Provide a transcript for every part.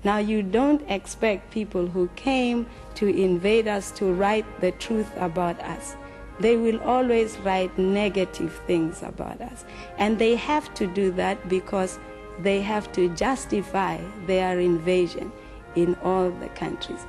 Now, you don't expect people who came to invade us to write the truth about us. They will always write negative things about us. And they have to do that because they have to justify their invasion in all the countries.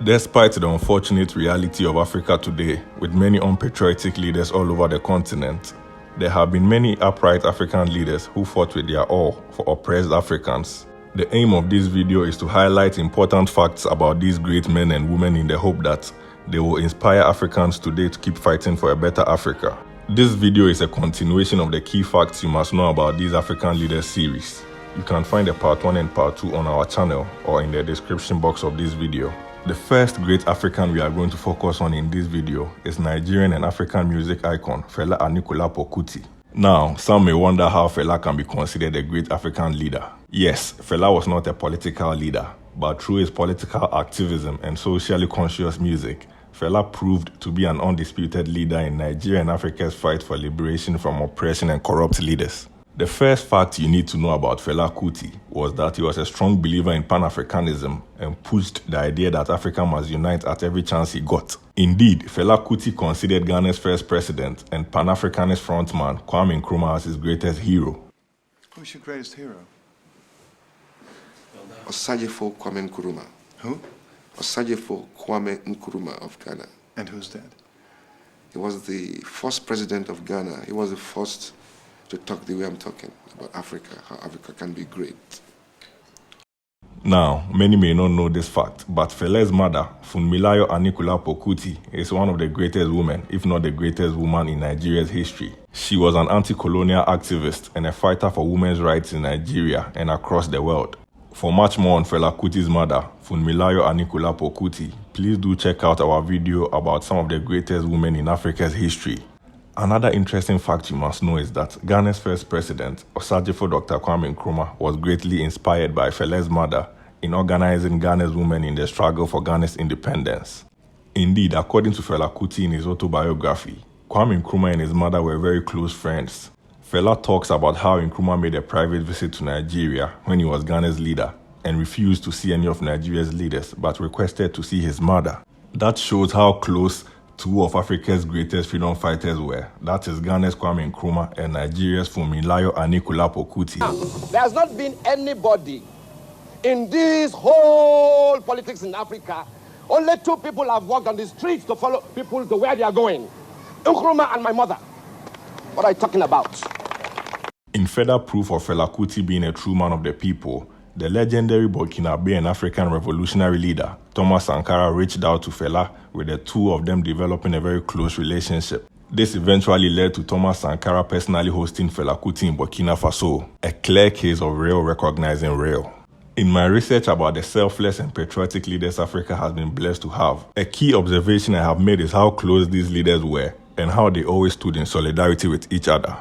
Despite the unfortunate reality of Africa today, with many unpatriotic leaders all over the continent, there have been many upright African leaders who fought with their all for oppressed Africans. The aim of this video is to highlight important facts about these great men and women in the hope that they will inspire Africans today to keep fighting for a better Africa. This video is a continuation of the key facts you must know about these African leaders series. You can find a part 1 and part 2 on our channel or in the description box of this video. The first great African we are going to focus on in this video is Nigerian and African music icon Fela Kuti. Now, some may wonder how Fela can be considered a great African leader. Yes, Fela was not a political leader, but through his political activism and socially conscious music, Fela proved to be an undisputed leader in Nigeria and Africa's fight for liberation from oppression and corrupt leaders. The first fact you need to know about Fela Kuti was that he was a strong believer in Pan-Africanism and pushed the idea that Africa must unite at every chance he got. Indeed, Fela Kuti considered Ghana's first president and Pan-Africanist frontman Kwame Nkrumah as his greatest hero. Who's your greatest hero? Osajefo Kwame Nkrumah. Who? Osajefo Kwame Nkrumah of Ghana. And who's that? He was the first president of Ghana. He was the first to talk the way I'm talking about Africa, how Africa can be great. Now, many may not know this fact, but Fela's mother, Funmilayo Anikulapo Kuti, is one of the greatest women, if not the greatest woman in Nigeria's history. She was an anti-colonial activist and a fighter for women's rights in Nigeria and across the world. For much more on Fela Kuti's mother, Funmilayo Anikulapo Kuti, please do check out our video about some of the greatest women in Africa's history. Another interesting fact you must know is that Ghana's first president, Osajefo Dr. Kwame Nkrumah, was greatly inspired by Fela's mother in organizing Ghana's women in the struggle for Ghana's independence. Indeed, according to Fela Kuti in his autobiography, Kwame Nkrumah and his mother were very close friends. Fela talks about how Nkrumah made a private visit to Nigeria when he was Ghana's leader and refused to see any of Nigeria's leaders but requested to see his mother. That shows how close two of Africa's greatest freedom fighters were. That is Ghana's Kwame Nkrumah and Nigeria's Funmilayo Anikulapo Kuti. There has not been anybody in this whole politics in Africa. Only two people have walked on the streets to follow people to where they are going. Nkrumah and my mother. What are you talking about? In further proof of Fela Kuti being a true man of the people, the legendary Burkinabe and African revolutionary leader, Thomas Sankara, reached out to Fela, with the two of them developing a very close relationship. This eventually led to Thomas Sankara personally hosting Fela Kuti in Burkina Faso, a clear case of real recognizing real. In my research about the selfless and patriotic leaders Africa has been blessed to have, a key observation I have made is how close these leaders were and how they always stood in solidarity with each other.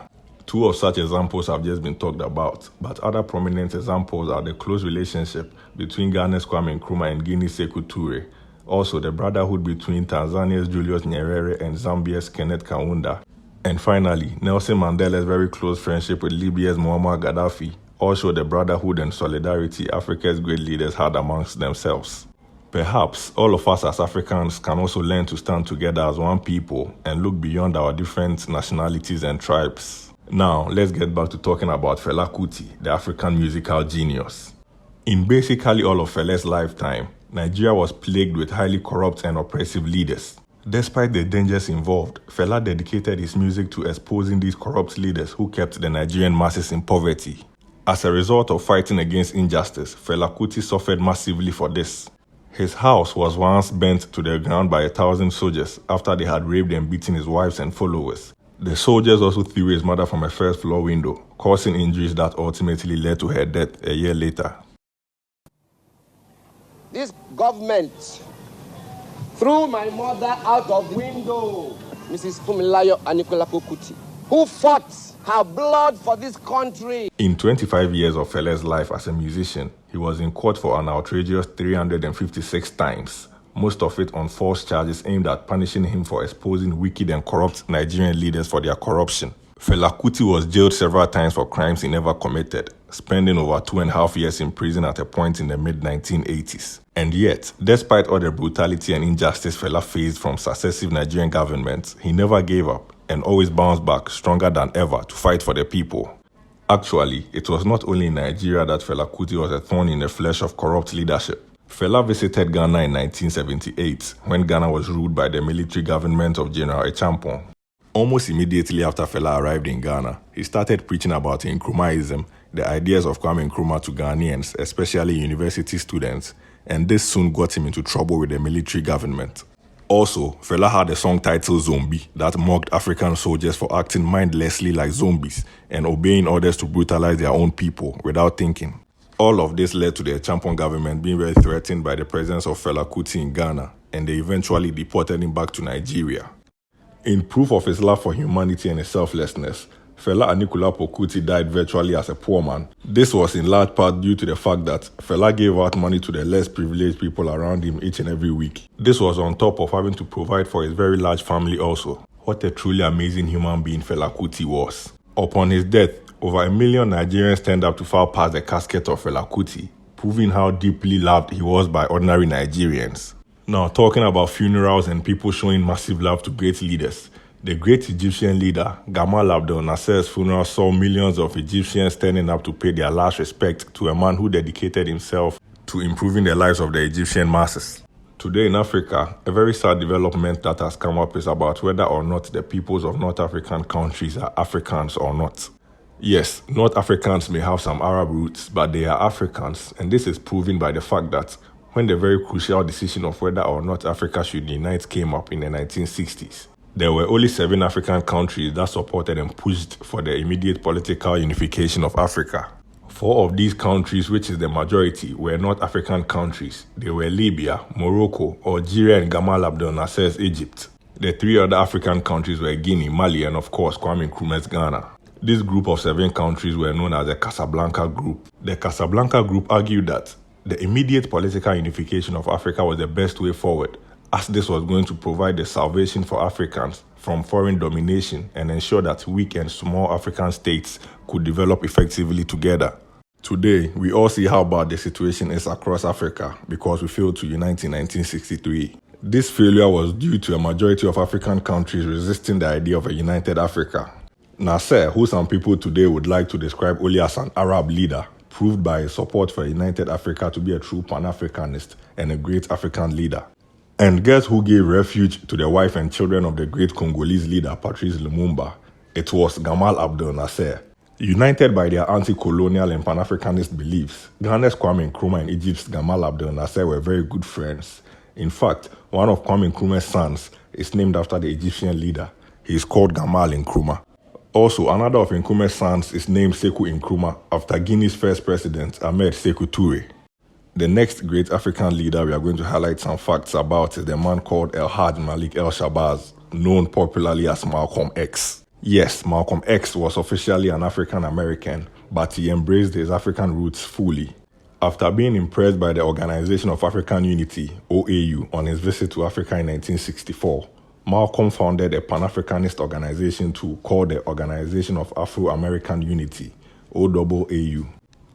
Two of such examples have just been talked about, but other prominent examples are the close relationship between Ghana's Kwame Nkrumah and Guinea's Sekou Toure, also the brotherhood between Tanzania's Julius Nyerere and Zambia's Kenneth Kaunda, and finally, Nelson Mandela's very close friendship with Libya's Muammar Gaddafi, also the brotherhood and solidarity Africa's great leaders had amongst themselves. Perhaps all of us as Africans can also learn to stand together as one people and look beyond our different nationalities and tribes. Now, let's get back to talking about Fela Kuti, the African musical genius. In basically all of Fela's lifetime, Nigeria was plagued with highly corrupt and oppressive leaders. Despite the dangers involved, Fela dedicated his music to exposing these corrupt leaders who kept the Nigerian masses in poverty. As a result of fighting against injustice, Fela Kuti suffered massively for this. His house was once burnt to the ground by 1,000 soldiers after they had raped and beaten his wives and followers. The soldiers also threw his mother from a first-floor window, causing injuries that ultimately led to her death a year later. This government threw my mother out of window, Mrs. Funmilayo Anikulapo Kuti, who fought her blood for this country. In 25 years of Fela's life as a musician, he was in court for an outrageous 356 times. Most of it on false charges aimed at punishing him for exposing wicked and corrupt Nigerian leaders for their corruption. Fela Kuti was jailed several times for crimes he never committed. spending over 2.5 years in prison at a point in the mid-1980s. And yet, despite all the brutality and injustice Fela faced from successive Nigerian governments, he never gave up and always bounced back stronger than ever to fight for the people. Actually, it was not only in Nigeria that Fela Kuti was a thorn in the flesh of corrupt leadership. Fela visited Ghana in 1978 when Ghana was ruled by the military government of General Echampong. Almost immediately after Fela arrived in Ghana, he started preaching about Nkrumahism, the ideas of Kwame Nkrumah to Ghanaians, especially university students, and this soon got him into trouble with the military government. Also, Fela had a song titled Zombie that mocked African soldiers for acting mindlessly like zombies and obeying orders to brutalize their own people without thinking. All of this led to the Echampong government being very threatened by the presence of Fela Kuti in Ghana, and they eventually deported him back to Nigeria. In proof of his love for humanity and his selflessness, Fela Anikulapo Kuti died virtually as a poor man. This was in large part due to the fact that Fela gave out money to the less privileged people around him each and every week. This was on top of having to provide for his very large family also. What a truly amazing human being Fela Kuti was. Upon his death, over 1 million Nigerians turned up to file past the casket of Fela Kuti, proving how deeply loved he was by ordinary Nigerians. Now, talking about funerals and people showing massive love to great leaders, the great Egyptian leader, Gamal Abdel Nasser's funeral saw millions of Egyptians standing up to pay their last respect to a man who dedicated himself to improving the lives of the Egyptian masses. Today in Africa, a very sad development that has come up is about whether or not the peoples of North African countries are Africans or not. Yes, North Africans may have some Arab roots, but they are Africans, and this is proven by the fact that when the very crucial decision of whether or not Africa should unite came up in the 1960s, there were only 7 African countries that supported and pushed for the immediate political unification of Africa. 4 of these countries, which is the majority, were not African countries. They were Libya, Morocco, Algeria, and Gamal Abdel Nasser's Egypt. The 3 other African countries were Guinea, Mali, and of course Kwame Nkrumah's Ghana. This group of 7 countries were known as the Casablanca Group. The Casablanca Group argued that the immediate political unification of Africa was the best way forward, as this was going to provide the salvation for Africans from foreign domination and ensure that weak and small African states could develop effectively together. Today, we all see how bad the situation is across Africa because we failed to unite in 1963. This failure was due to a majority of African countries resisting the idea of a united Africa. Nasser, who some people today would like to describe only as an Arab leader, proved by his support for a united Africa to be a true Pan-Africanist and a great African leader. And guess who gave refuge to the wife and children of the great Congolese leader Patrice Lumumba? It was Gamal Abdel Nasser. United by their anti-colonial and Pan-Africanist beliefs, Ghana's Kwame Nkrumah and Egypt's Gamal Abdel Nasser were very good friends. In fact, one of Kwame Nkrumah's sons is named after the Egyptian leader. He is called Gamal Nkrumah. Also, another of Nkrumah's sons is named Sekou Nkrumah after Guinea's first president, Ahmed Sekou Toure. The next great African leader we are going to highlight some facts about is the man called El Haj Malik El Shabazz, known popularly as Malcolm X. Yes, Malcolm X was officially an African American, but he embraced his African roots fully. After being impressed by the Organization of African Unity, OAU, on his visit to Africa in 1964, Malcolm founded a Pan-Africanist organization too called the Organization of Afro-American Unity, OAAU.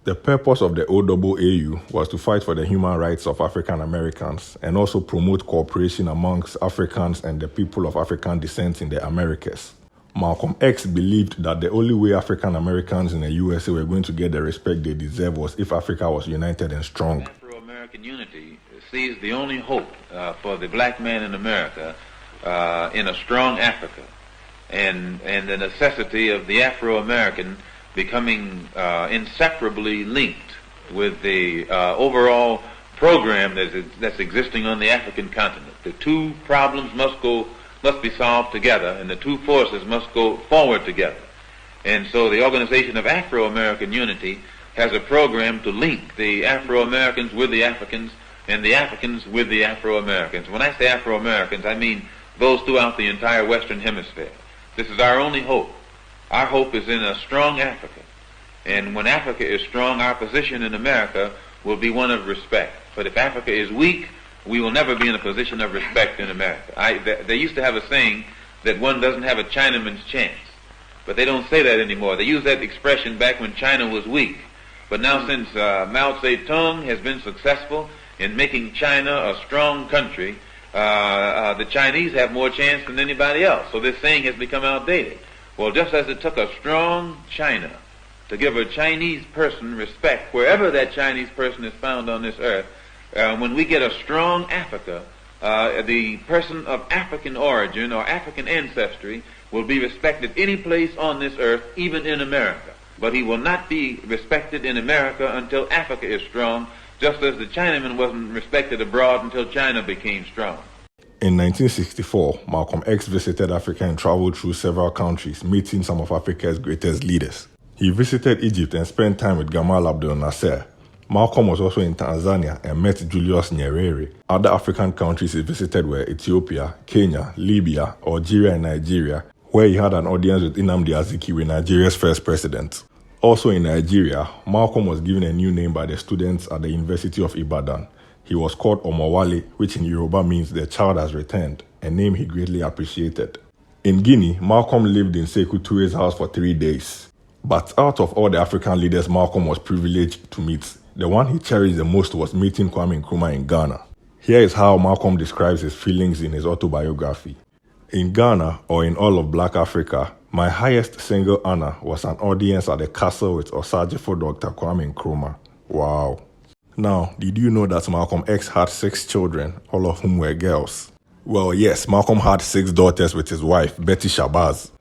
The purpose of the OAAU was to fight for the human rights of African Americans and also promote cooperation amongst Africans and the people of African descent in the Americas. Malcolm X believed that the only way African Americans in the USA were going to get the respect they deserve was if Africa was united and strong. Afro-American unity sees the only hope for the black man in America in a strong Africa, and the necessity of the Afro-American becoming inseparably linked with the overall program that's existing on the African continent. The 2 problems must be solved together, and the 2 forces must go forward together. And so the Organization of Afro-American Unity has a program to link the Afro-Americans with the Africans and the Africans with the Afro-Americans. When I say Afro-Americans, I mean those throughout the entire Western Hemisphere. This is our only hope. Our hope is in a strong Africa. And when Africa is strong, our position in America will be one of respect. But if Africa is weak, we will never be in a position of respect in America. They used to have a saying that one doesn't have a Chinaman's chance. But they don't say that anymore. They use that expression back when China was weak. But now since Mao Zedong has been successful in making China a strong country, the Chinese have more chance than anybody else. So this saying has become outdated. Well, just as it took a strong China to give a Chinese person respect wherever that Chinese person is found on this earth, when we get a strong Africa, the person of African origin or African ancestry will be respected any place on this earth, even in America. But he will not be respected in America until Africa is strong, just as the Chinaman wasn't respected abroad until China became strong. In 1964, Malcolm X visited Africa and traveled through several countries, meeting some of Africa's greatest leaders. He visited Egypt and spent time with Gamal Abdel Nasser. Malcolm was also in Tanzania and met Julius Nyerere. Other African countries he visited were Ethiopia, Kenya, Libya, Algeria, and Nigeria, where he had an audience with Nnamdi Azikiwe, Nigeria's first president. Also in Nigeria, Malcolm was given a new name by the students at the University of Ibadan. He was called Omowale, which in Yoruba means the child has returned, a name he greatly appreciated. In Guinea, Malcolm lived in Sekou Touré's house for 3 days. But out of all the African leaders Malcolm was privileged to meet, the one he cherished the most was meeting Kwame Nkrumah in Ghana. Here is how Malcolm describes his feelings in his autobiography. In Ghana, or in all of Black Africa, my highest single honor was an audience at the castle with Osajifo Dr. Kwame Nkrumah. Wow. Now, did you know that Malcolm X had 6 children, all of whom were girls? Well, yes, Malcolm had 6 daughters with his wife, Betty Shabazz.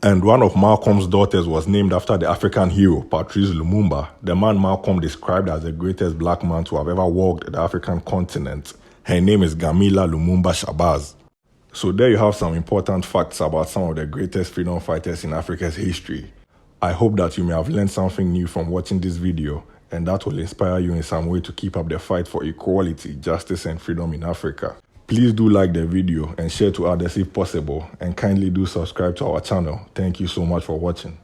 And one of Malcolm's daughters was named after the African hero, Patrice Lumumba, the man Malcolm described as the greatest black man to have ever walked the African continent. Her name is Gamila Lumumba Shabazz. So there you have some important facts about some of the greatest freedom fighters in Africa's history. I hope that you may have learned something new from watching this video, and that will inspire you in some way to keep up the fight for equality, justice, and freedom in Africa. Please do like the video and share to others if possible, and kindly do subscribe to our channel. Thank you so much for watching.